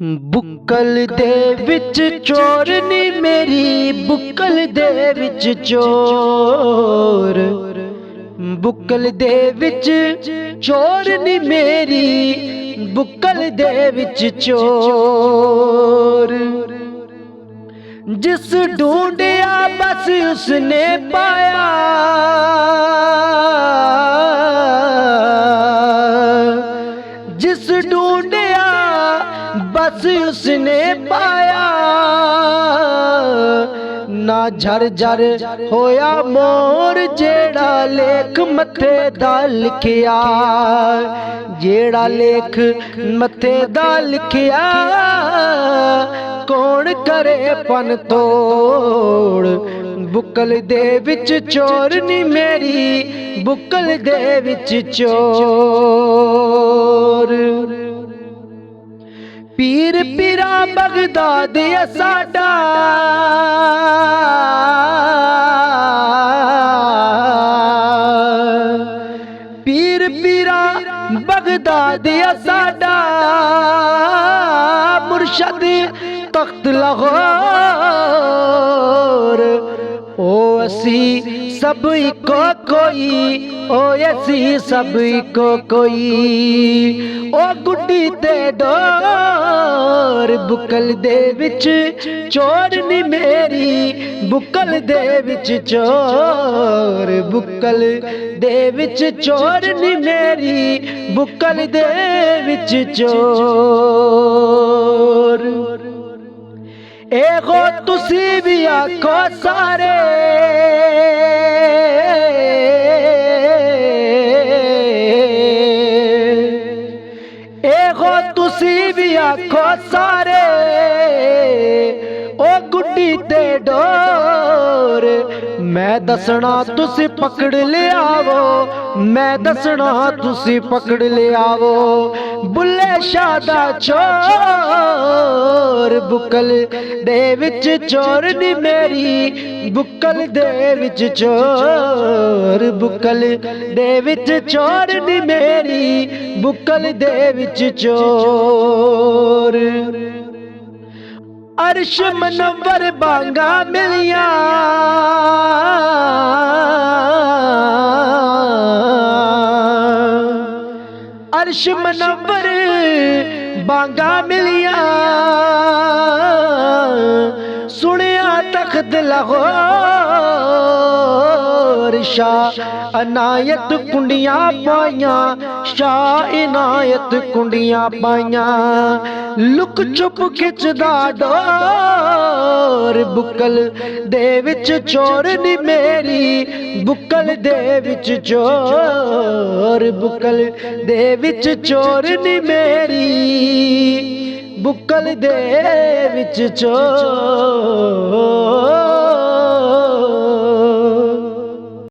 बुक्कल दे विच चोर नी मेरी, बुक्कल दे विच चोर। बुक्कल दे विच चोर नी मेरी, बुक्कल दे विच चोर। जिस ढूंढिया बस उसने पाया, जिस ढूंढिया बस उसने पाया। ना झर होया मोर जेड़ा लेख मथे दा लिखिया, जेड़ा लेख मथे दा लिखिया। कौन करे पन तोड़, बुक्कल दे विच चोर नी मेरी, बुक्कल दे विच चोर। पीर पीरा बगदाद साडा, पीर पीरा बगदाद साडा। मुर्शद तख्त लाहौर, ओ असी सब इको कोई, ओ असी सब इको कोई। ओ गुड्डी ते डोर, बुक्कल दे विच चोर नी मेरी, बुक्कल दे विच चोर। बुक्कल दे विच चोर नी मेरी, बुक्कल दे विच चोर। एगो तुसी भी आखो सारे, एगो तुसी भी आखो सारे। ओ गुड्डी ते डोर, मैं दसना तुसी पकड़ ले आवो, मैं दसना तुसी पकड़ ले आवो। बुल्ले शाह दा चोर, बुक्कल दे विच चोर नी मेरी, बुक्कल दे विच चोर। बुक्कल दे विच चोर नी मेरी, बुक्कल दे विच चोर। अर्श मनव्वर बांगा मिलिया, अर्श मनव्वर बांगा मिलिया। सुनिया तख्त लाहौर, शाह इनायत कुंडियां पाइया, शाह इनायत कुंडियां पाइया। लुक चुप खिचदा डोर, बुक्कल दे विच चोर नी मेरी, बुक्कल दे विच चोर। बुक्कल दे विच चोर नी मेरी, बुक्कल दे विच चोर।